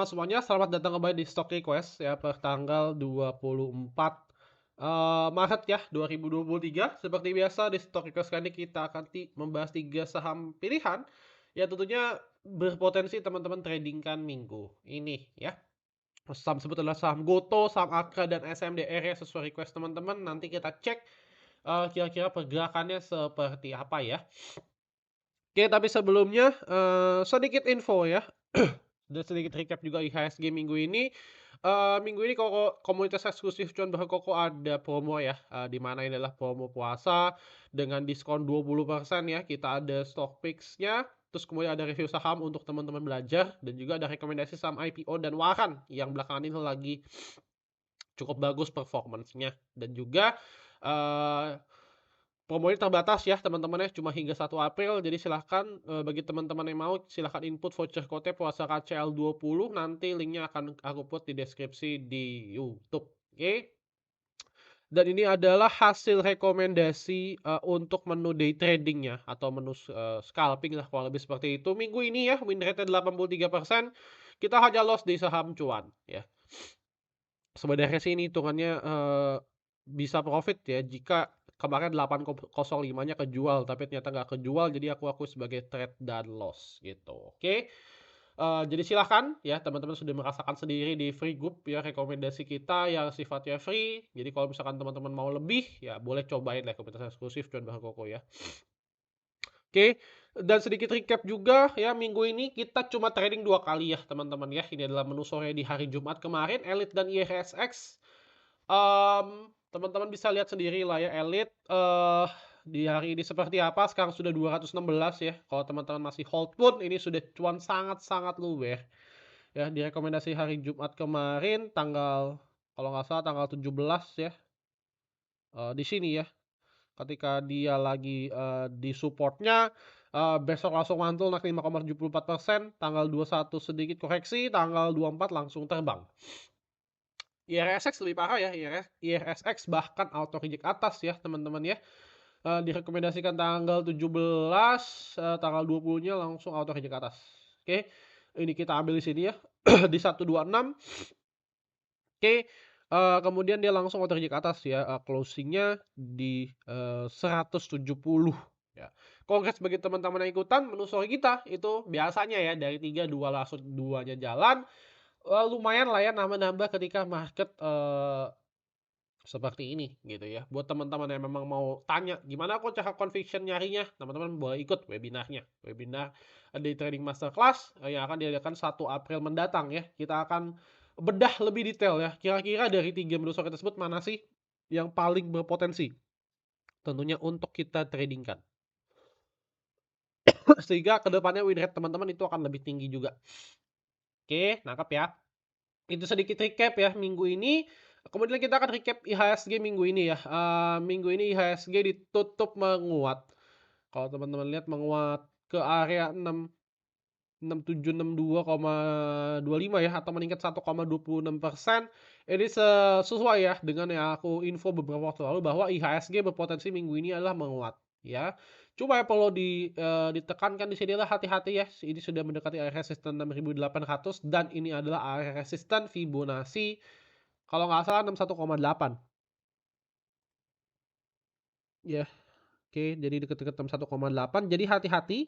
teman-teman semuanya, selamat datang kembali di Stock Request ya per tanggal 24 Maret ya 2023. Seperti biasa di Stock Request kali ini kita akan membahas 3 saham pilihan yang tentunya berpotensi teman-teman tradingkan minggu ini ya. Saham tersebut adalah saham Goto, saham Akra dan SMDR ya sesuai request teman-teman. Nanti kita cek kira-kira pergerakannya seperti apa ya. Oke, tapi sebelumnya sedikit info ya. Dan sedikit recap juga IHSG minggu ini. Minggu ini komunitas eksklusif Cuan Bahan Koko ada promo ya, di mana ini adalah promo puasa dengan diskon 20% ya. Kita ada stock picks-nya, terus kemudian ada review saham untuk teman-teman belajar, dan juga ada rekomendasi saham IPO dan waran yang belakangan ini lagi cukup bagus performance-nya. Dan juga promo ini terbatas ya teman-teman ya, cuma hingga 1 April. Jadi silahkan bagi teman-teman yang mau silahkan input voucher code puasa KCL 20, nanti linknya akan aku put di deskripsi di YouTube. Oke. Dan ini adalah hasil rekomendasi untuk menu day tradingnya atau menu scalping lah kalau lebih seperti itu. Minggu ini ya win rate 83%, kita hanya loss di saham cuan ya. Sebenarnya sih ini hitungannya bisa profit ya jika kemarin 805-nya kejual, tapi ternyata nggak kejual, jadi aku akui sebagai trade dan loss gitu. Oke. Jadi silahkan ya teman-teman sudah merasakan sendiri di free group ya rekomendasi kita yang sifatnya free. Jadi kalau misalkan teman-teman mau lebih ya boleh cobain rekomendasi eksklusif Cuan Bahan Koko ya. Oke, dan sedikit recap juga ya, minggu ini kita cuma trading 2 kali ya teman-teman ya. Ini adalah menu sore di hari Jumat kemarin, Elite dan IHSX. Teman-teman bisa lihat sendiri lah ya Elite di hari ini seperti apa. Sekarang sudah 216 ya. Kalau teman-teman masih hold pun ini sudah cuan sangat-sangat luber. Ya, di rekomendasi hari Jumat kemarin tanggal kalau nggak salah tanggal 17 ya. Di sini ya. Ketika dia lagi di supportnya besok langsung mantul naik 5,74%, tanggal 21 sedikit koreksi, tanggal 24 langsung terbang. IRSX lebih parah ya, IRSX bahkan auto reject atas ya teman-teman ya. Direkomendasikan tanggal 17, tanggal 20-nya langsung auto reject atas. Oke, ini kita ambil di sini ya di 126. Oke, kemudian dia langsung auto reject atas ya, closing-nya di 170 ya. Congrats bagi teman-teman yang ikutan menu sore kita itu biasanya ya dari 3 2 langsung 2-nya jalan. Lumayan lah ya nambah-nambah ketika market seperti ini gitu ya. Buat teman-teman yang memang mau tanya gimana kok cara conviction nyarinya, teman-teman boleh ikut webinarnya. Webinar di Trading Masterclass yang akan diadakan 1 April mendatang ya. Kita akan bedah lebih detail ya. Kira-kira dari 3 menu sore tersebut mana sih yang paling berpotensi tentunya untuk kita tradingkan. Sehingga kedepannya win rate teman-teman itu akan lebih tinggi juga. Oke, nangkep ya. Itu sedikit recap ya minggu ini. Kemudian kita akan recap IHSG minggu ini ya. Minggu ini IHSG ditutup menguat. Kalau teman-teman lihat menguat ke area 6762,25 ya atau meningkat 1,26%. Ini sesuai ya dengan yang aku info beberapa waktu lalu bahwa IHSG berpotensi minggu ini adalah menguat ya. Cuma yang perlu ditekankan di sini adalah hati-hati ya. Ini sudah mendekati area resisten 6800 dan ini adalah area resisten Fibonacci kalau nggak salah 61,8. Ya, oke, jadi deket-deket 61,8. Jadi hati-hati.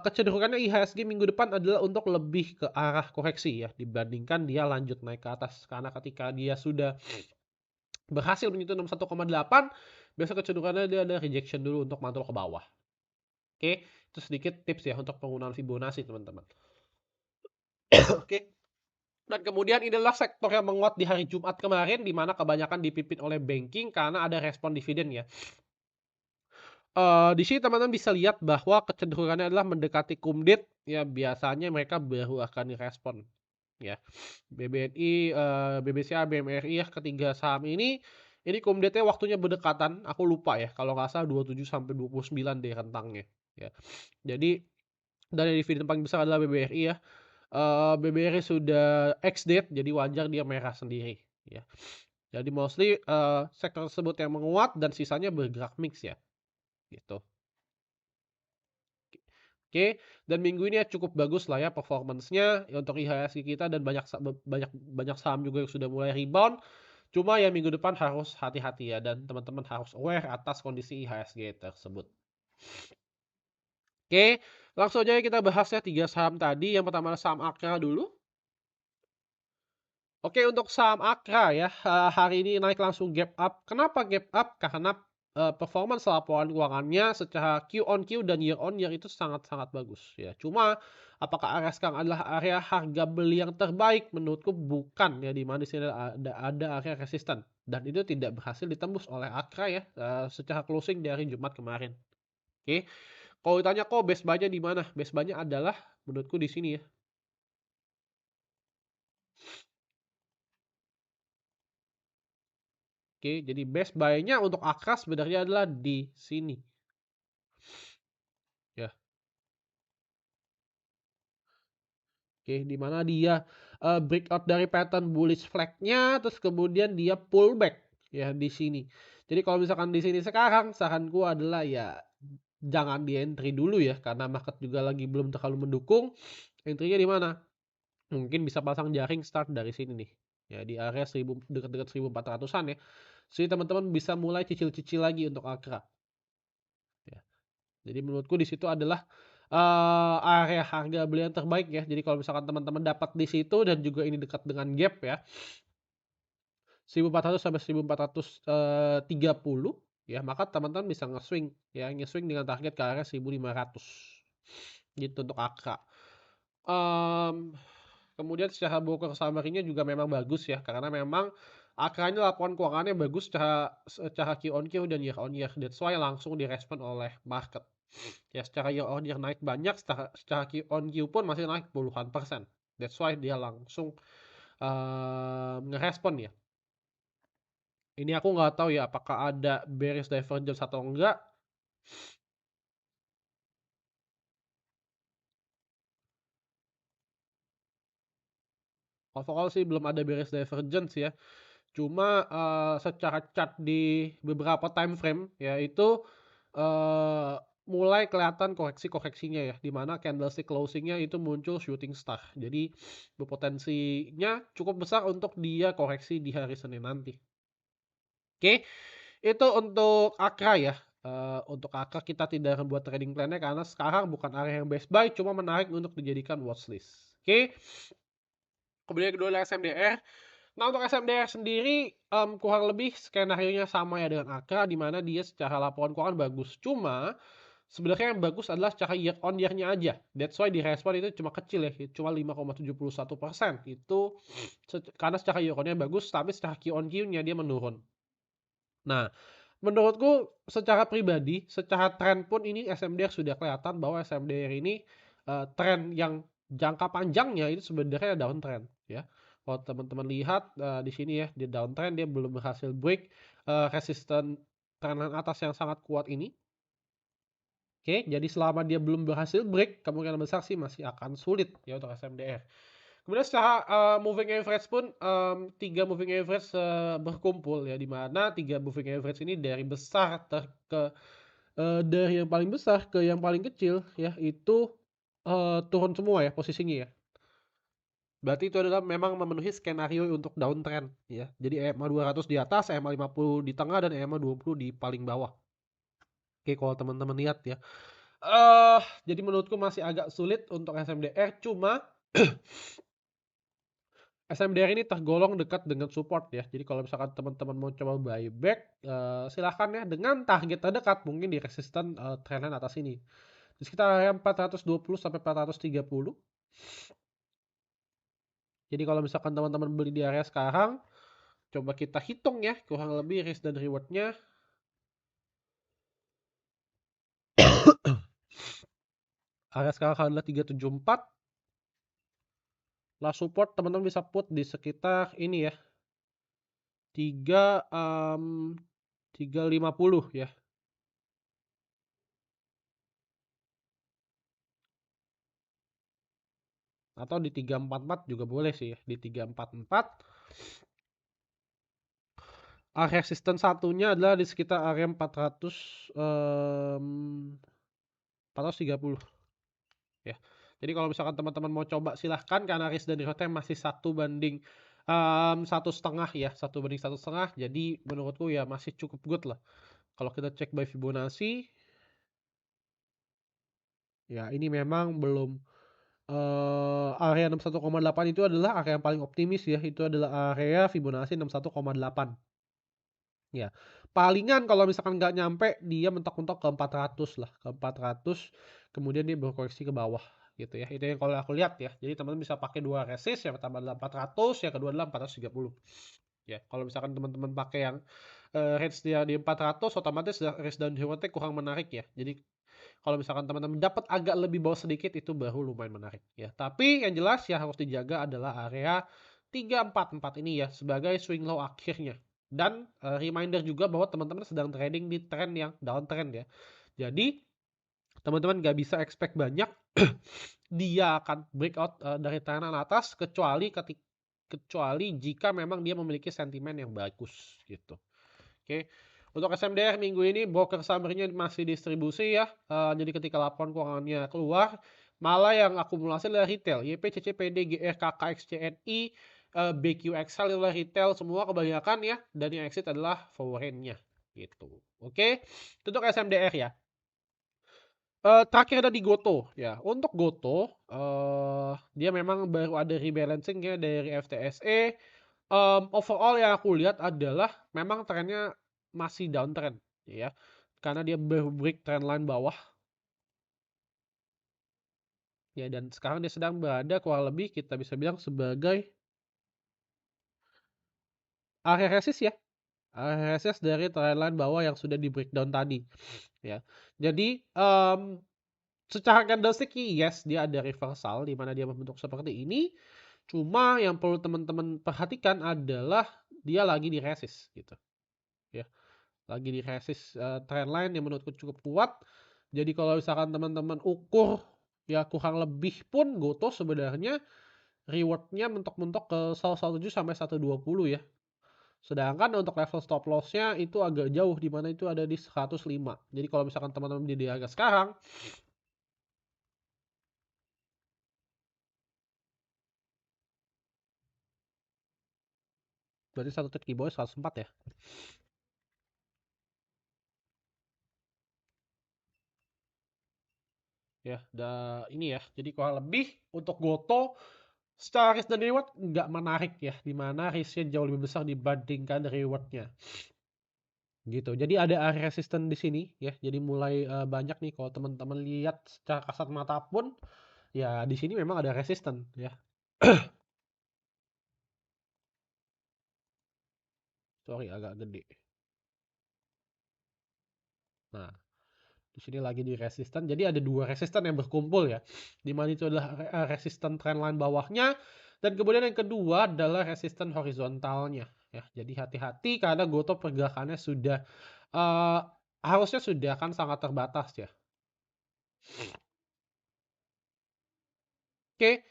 Kecenderungannya IHSG minggu depan adalah untuk lebih ke arah koreksi ya dibandingkan dia lanjut naik ke atas, karena ketika dia sudah berhasil menyentuh 61,8 biasa kecenderungannya dia ada rejection dulu untuk mantul ke bawah. Oke, itu sedikit tips ya untuk penggunaan Fibonacci teman-teman. Oke. Dan kemudian inilah sektor yang menguat di hari Jumat kemarin di mana kebanyakan dipimpin oleh banking karena ada respon dividen ya. Di sini teman-teman bisa lihat bahwa kecenderungannya adalah mendekati kumdit ya, biasanya mereka baru akan direspon ya. BBNI, BBCA, BMRI ya, ketiga saham ini kumditnya waktunya berdekatan, aku lupa ya kalau nggak salah 27 sampai 29 deh rentangnya ya. Jadi dari dividen paling besar adalah BBRI ya. BBRI sudah ex-date jadi wajar dia merah sendiri ya. Jadi mostly sektor tersebut yang menguat dan sisanya bergerak mix ya gitu. Oke, dan minggu ini ya cukup bagus lah ya performance-nya ya untuk IHSG kita dan banyak saham juga yang sudah mulai rebound. Cuma ya minggu depan harus hati-hati ya dan teman-teman harus aware atas kondisi IHSG tersebut. Oke, langsung aja kita bahas ya 3 saham tadi. Yang pertama saham Akra dulu. Oke, untuk saham Akra ya, hari ini naik langsung gap up. Kenapa gap up? Karena performance laporan keuangannya secara Q on Q dan year on year itu sangat-sangat bagus ya. Cuma apakah area sekarang adalah area harga beli yang terbaik? Menurutku bukan ya, di mana di sini ada area resisten dan itu tidak berhasil ditembus oleh Akra ya secara closing dari Jumat kemarin. Oke. Kalau ditanya kok best buy-nya di mana? Best buy-nya adalah menurutku di sini ya. Oke, jadi best buy-nya untuk Akra sebenarnya adalah di sini. Ya. Oke, di mana dia breakout dari pattern bullish flag-nya, terus kemudian dia pullback ya di sini. Jadi kalau misalkan di sini sekarang, saranku adalah ya jangan di entry dulu ya, karena market juga lagi belum terlalu mendukung. Entry-nya di mana? Mungkin bisa pasang jaring start dari sini nih. Ya di area 1000 dekat-dekat 1400-an ya. Jadi teman-teman bisa mulai cicil-cicil lagi untuk Akra. Ya. Jadi menurutku di situ adalah area harga beli yang terbaik ya. Jadi kalau misalkan teman-teman dapat di situ dan juga ini dekat dengan gap ya. 1400 sampai 1430 ya, maka teman-teman bisa nge-swing ya, nge-swing dengan target ke area 1500. Gitu untuk Akra. Kemudian secara broker summary-nya juga memang bagus ya, karena memang Akra-nya laporan keuangannya bagus secara Q on Q dan year on year. That's why langsung direspon oleh market. Ya secara year on year naik banyak, secara Q on Q pun masih naik puluhan persen. That's why dia langsung ngerespon ya. Ini aku nggak tahu ya apakah ada bearish divergence atau enggak. Overall sih belum ada bearish divergence ya. Cuma secara chart di beberapa time frame ya itu mulai kelihatan koreksinya ya, di mana candlestick closingnya itu muncul shooting star. Jadi berpotensinya cukup besar untuk dia koreksi di hari Senin nanti. Oke, itu untuk Akra ya. Untuk Akra kita tidak akan buat trading plan-nya karena sekarang bukan area yang best buy, cuma menarik untuk dijadikan watchlist. Oke. Kemudian kedua adalah SMDR. Nah untuk SMDR sendiri kurang lebih skenario-nya sama ya dengan Akra, di mana dia secara laporan keuangan bagus. Cuma sebenarnya yang bagus adalah secara year on year-nya aja. That's why di respon itu cuma kecil ya, cuma 5,71%. Itu karena secara year on year bagus, tapi secara Q on Q-nya dia menurun. Nah, menurutku secara pribadi, secara tren pun ini SMDR sudah kelihatan bahwa SMDR ini tren yang jangka panjangnya itu sebenarnya downtrend ya. Kalau teman-teman lihat di sini ya, di downtrend dia belum berhasil break resisten trenan atas yang sangat kuat ini. Oke, jadi selama dia belum berhasil break, kemungkinan besar sih masih akan sulit ya untuk SMDR. Kemudian secara moving average pun 3 moving average berkumpul ya, di mana 3 moving average ini dari besar dari yang paling besar ke yang paling kecil ya itu turun semua ya posisinya ya. Berarti itu adalah memang memenuhi skenario untuk downtrend ya. Jadi EMA 200 di atas, EMA 50 di tengah dan EMA 20 di paling bawah. Oke, kalau teman-teman lihat ya. Jadi menurutku masih agak sulit untuk SMDR, cuma SMDR ini tergolong dekat dengan support ya. Jadi kalau misalkan teman-teman mau coba buyback, silahkan ya dengan target terdekat mungkin di resisten trendline atas ini. Di sekitar area 420 sampai 430. Jadi kalau misalkan teman-teman beli di area sekarang, coba kita hitung ya kurang lebih risk dan rewardnya. Area sekarang adalah 374. Lah support teman-teman bisa put di sekitar ini ya. 350 ya. Atau di 344 juga boleh sih ya. Di 344. Area resisten satunya adalah di sekitar area 430. ya. Jadi kalau misalkan teman-teman mau coba silahkan, karena risk dan rewardnya masih 1 banding 1,5 ya, 1 banding 1,5, jadi menurutku ya masih cukup good lah. Kalau kita cek by Fibonacci, ya ini memang belum area 61,8 itu adalah area yang paling optimis ya, itu adalah area Fibonacci 61,8. Ya, palingan kalau misalkan nggak nyampe, dia mentok-mentok ke 400 lah, ke 400, kemudian dia berkoreksi ke bawah gitu ya. Itu yang kalau aku lihat ya. Jadi teman-teman bisa pakai 2 resist, yang pertama adalah 400, yang kedua adalah 430. Ya, kalau misalkan teman-teman pakai yang range dia di 400, otomatis risk dan reward-nya kurang menarik ya. Jadi kalau misalkan teman-teman dapat agak lebih bawah sedikit, itu baru lumayan menarik ya. Tapi yang jelas yang harus dijaga adalah area 344 ini ya, sebagai swing low akhirnya. Dan reminder juga bahwa teman-teman sedang trading di trend yang downtrend ya. Jadi teman-teman nggak bisa expect banyak dia akan breakout dari trendan atas, kecuali jika memang dia memiliki sentimen yang bagus gitu. Oke. Untuk SMDR minggu ini broker summary-nya masih distribusi ya. Jadi ketika laporan keuangannya keluar, malah yang akumulasi adalah retail. YP, CCPD, GR, KK, XCNI, BQXL adalah retail semua kebanyakan ya. Dan yang exit adalah foreign-nya gitu. Oke. Itu untuk SMDR ya. Terakhir ada di Goto ya. Untuk Goto, dia memang baru ada rebalancing ya dari FTSE. Overall yang aku lihat adalah memang trennya masih downtrend ya. Karena dia baru break trendline bawah. Ya, dan sekarang dia sedang berada kurang lebih kita bisa bilang sebagai area resist ya. Area resist dari trendline bawah yang sudah di breakdown tadi ya. Jadi secara candlestick yes, dia ada reversal di mana dia membentuk seperti ini. Cuma yang perlu teman-teman perhatikan adalah dia lagi di resist gitu ya. Lagi di resist trendline yang menurutku cukup kuat. Jadi kalau misalkan teman-teman ukur ya kurang lebih pun Goto sebenarnya rewardnya mentok-mentok ke 117 sampai 120 ya. Sedangkan untuk level stop loss-nya itu agak jauh, di mana itu ada di 105. Jadi kalau misalkan teman-teman di harga sekarang, berarti satu titik di bawah 104 ya. Ya, ini ya. Jadi kurang lebih untuk Goto secara risk dan reward nggak menarik ya, di mana risknya jauh lebih besar dibandingkan rewardnya. Gitu. Jadi ada area resisten di sini ya. Jadi mulai banyak nih kalau teman-teman lihat secara kasat mata pun ya di sini memang ada resisten ya. Sorry agak gede. Nah, di sini lagi di resisten. Jadi ada 2 resisten yang berkumpul ya. Di mana itu adalah resisten trendline bawahnya dan kemudian yang kedua adalah resisten horizontalnya ya. Jadi hati-hati karena Goto pergerakannya sudah harusnya sudah kan sangat terbatas ya. Oke,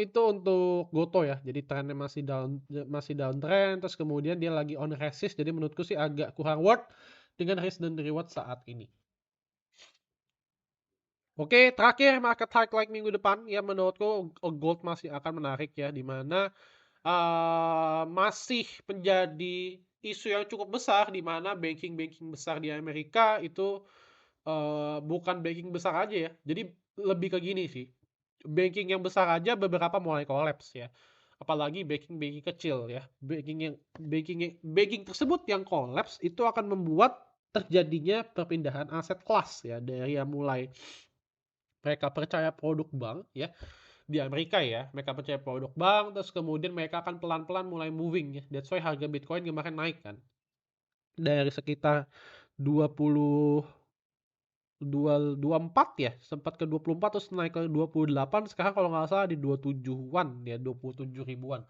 itu untuk Goto ya. Jadi trennya masih downtrend, terus kemudian dia lagi on resist. Jadi menurutku sih agak kurang worth dengan risk dan reward saat ini. Oke, terakhir market highlight minggu depan ya menurutku gold masih akan menarik ya, di mana masih menjadi isu yang cukup besar di mana banking-banking besar di Amerika itu bukan banking besar aja ya. Jadi lebih ke gini sih. Banking yang besar aja beberapa mulai kolaps ya. Apalagi banking-banking kecil ya. Banking tersebut yang kolaps itu akan membuat terjadinya perpindahan aset kelas ya, dari yang mulai mereka percaya produk bank ya di Amerika ya, mereka percaya produk bank, terus kemudian mereka akan pelan-pelan mulai moving ya. That's why harga Bitcoin kemarin naik kan dari sekitar 20 24 ya, sempat ke 24 terus naik ke 28, sekarang kalau nggak salah di 27-an ya, 27 ribuan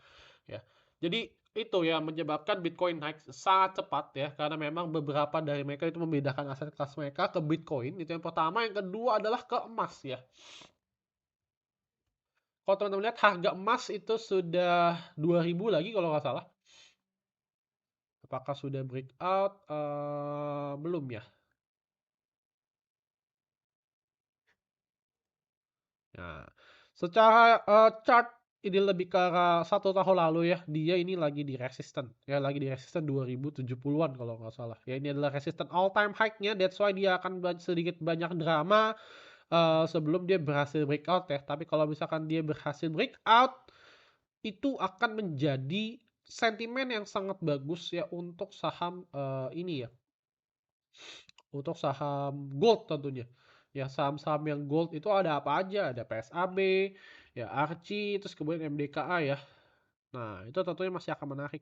ya. Jadi itu ya menyebabkan Bitcoin naik sangat cepat ya, karena memang beberapa dari mereka itu membedakan aset kelas mereka ke Bitcoin, itu yang pertama. Yang kedua adalah ke emas ya. Kalau teman-teman lihat harga emas itu sudah 2000 lagi kalau nggak salah. Apakah sudah breakout? Belum ya. Secara, chart ini lebih ke arah 1 tahun lalu ya, dia ini lagi di resisten, ya lagi di resisten 2070-an kalau nggak salah. Ya ini adalah resisten all time high-nya, that's why dia akan sedikit banyak drama, sebelum dia berhasil breakout ya. Tapi kalau misalkan dia berhasil breakout, itu akan menjadi sentimen yang sangat bagus ya untuk saham, ini ya, untuk saham gold tentunya. Ya saham-saham yang gold itu ada apa aja, ada PSAB, ya ARCI, terus kemudian MDKA ya. Nah, itu tentunya masih akan menarik.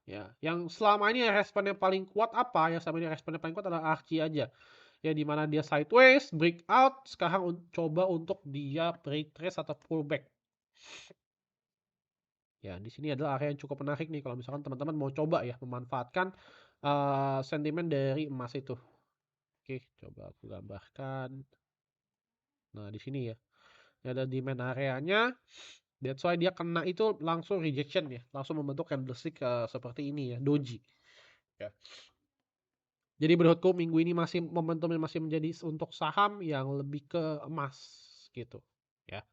Ya, yang selama ini responnya paling kuat apa? Yang selama ini responnya paling kuat adalah ARCI aja. Ya di mana dia sideways, breakout, sekarang coba untuk dia retrace atau pullback. Ya, di sini adalah area yang cukup menarik nih kalau misalkan teman-teman mau coba ya memanfaatkan sentimen dari emas itu. Oke, coba aku gambarkan. Nah, di sini ya. Ini ada demand areanya. That's why dia kena itu langsung rejection ya. Langsung membentuk candlestick seperti ini ya, doji. Ya. Jadi menurutku minggu ini masih momentumnya masih menjadi untuk saham yang lebih ke emas gitu. Ya.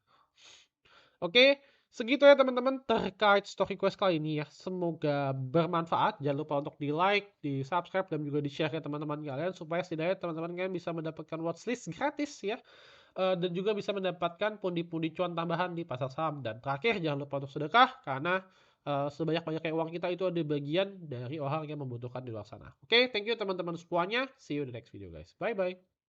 Oke, segitu ya teman-teman terkait story quest kali ini ya. Semoga bermanfaat. Jangan lupa untuk di like, di subscribe, dan juga di share ke teman-teman kalian supaya setidaknya teman-teman kalian bisa mendapatkan watchlist gratis ya. Dan juga bisa mendapatkan pundi-pundi cuan tambahan di pasar saham. Dan terakhir jangan lupa untuk sedekah karena sebanyak-banyaknya uang kita itu ada bagian dari orang yang membutuhkan di luar sana. Oke, thank you teman-teman semuanya. See you in the next video guys. Bye bye.